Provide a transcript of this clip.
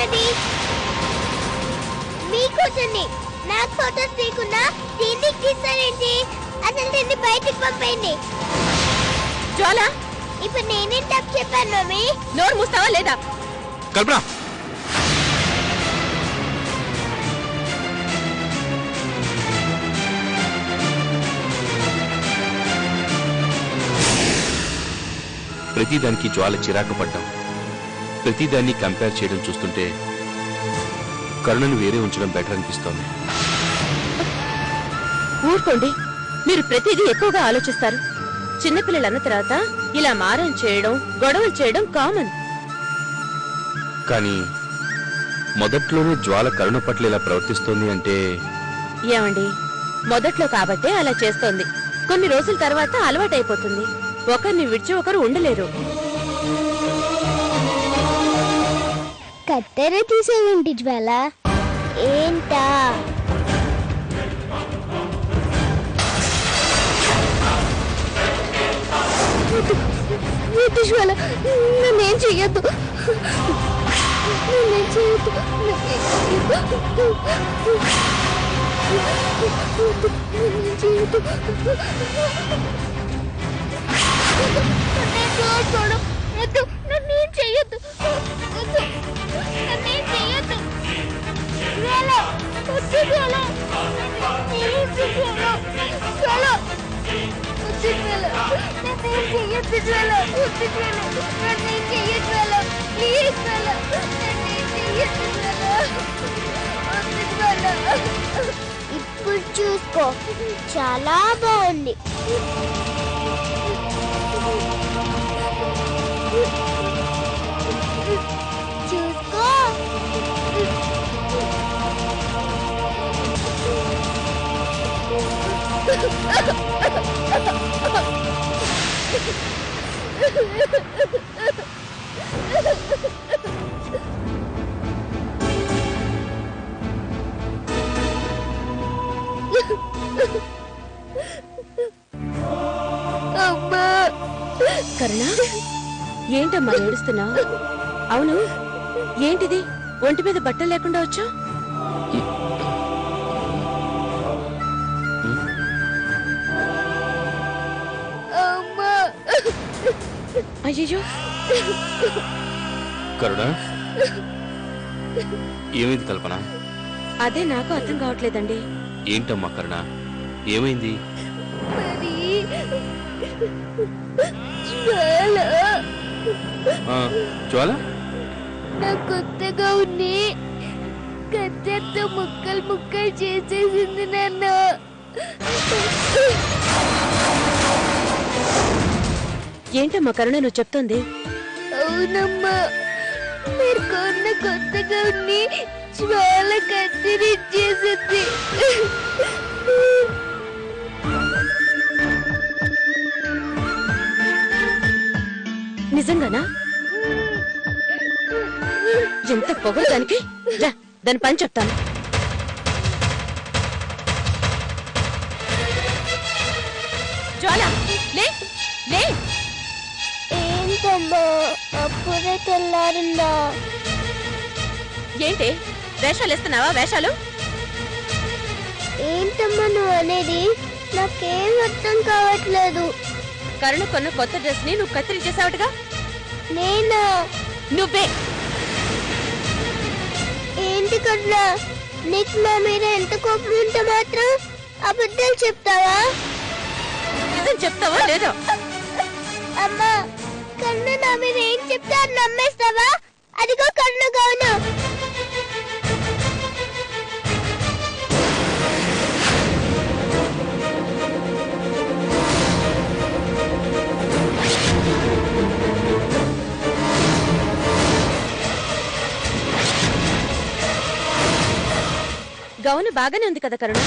తీస్తున్నది? మీ కూతుర్ని నాకు ఫోటోస్ తీయకుండా దీనికి తీస్తారేంటి? అసలు దీన్ని బయటికి పంపేయండి. జ్వాల, ఇప్పుడు నేనేం తప్పు చెప్పాను మమ్మీ? నోరు మూస్తావా లేదా? కల్పన, ప్రతిదానికి జ్వాల చిరాకు పడ్డాం. ప్రతిదాన్ని కంపేర్ చేయడం చూస్తుంటే కరుణను వేరే ఉంచడం బెటర్ అనిపిస్తోంది. ఊరుకోండి, మీరు ప్రతిదీ ఎక్కువగా ఆలోచిస్తారు. చిన్నపిల్లలు అన్న తర్వాత ఇలా మారం చేయడం, గొడవలు చేయడం కామన్. కానీ మొదట్లోనే జ్వాల కరుణ పట్ల ఇలా ప్రవర్తిస్తోంది అంటే ఏమండి, మొదట్లో కాబట్టే అలా చేస్తోంది. కొన్ని రోజుల తర్వాత అలవాటైపోతుంది. ఒకరిని విడిచి ఒకరు ఉండలేరు. కత్తెర తీసేవేంటి జ్వాల? ఏంటా? జ్వాల, నన్నేం చెయ్యొద్దు, నన్నేం చెయ్యొద్దు, నన్నేం చెయ్యొద్దు. నన్నేం చెయ్యొద్దు, నన్నేం చెయ్యొద్దు. జ్వాల, వద్దు జ్వాల, వద్దు జ్వాల, జ్వాల, వద్దు జ్వాల, నన్నేం చెయ్యొద్దు జ్వాల, వద్దు జ్వాల, నన్నేం చెయ్యొద్దు జ్వాల, ప్లీజ్ జ్వాల, నన్నేం చెయ్యొద్దు జ్వాల, వద్దు జ్వాల. ఇప్పుడు చూసుకో, చాలా బాగుంది. చూసుకో. అమ్మా, కరుణ, ఏంటమ్మా ఏడుస్తున్నావు? అవును, ఏంటిది ఒంటి మీద బట్టలు లేకుండా వచ్చా? అయ్యో, కరుణ, ఏమైంది కల్పన? అదే నాకు అర్థం కావట్లేదండి. ఏంటమ్మా కరుణ, ఏమైంది? జ్వాల, నా కొత్తగా ఉంది కత్తెరతో ముక్కలు ముక్కలు చేసేసింది నాన్న. ఏంటమ్మా కరుణ నువ్వు చెప్తోంది? అవునమ్మా, మీరు కొన్న కొత్తగా ఉంది జ్వాల కత్తిరిచ్చేసింది. నిజంగానా? ఎంత పొగరు దానికి! దాని పని చెప్తాను. జ్వాల, లే లే. ఏంటమ్మా అప్పుడే తెల్లారిందా? ఏంటి వేషాలు ఇస్తున్నావా? వేషాలు ఏంటమ్మా నువ్వు అనేది? నాకేం అర్థం కావట్లేదు. కరుణ కొన్న కొత్త డ్రెస్ ని నువ్వు కత్తిరించేసావుగా? నేనా? నువ్వే. ఏంటి కరుణ, నీకు నా మీద ఎంత కోపం ఉంటే మాత్రం అబద్ధాలు చెప్తావా? నిజం చెప్తావా లేదా? అమ్మా, కరుణ నా మీద ఏం చెప్తా నమ్మేస్తావా? అదిగో కరుణ గౌను. గౌను బాగానే ఉంది కదా కరుణ?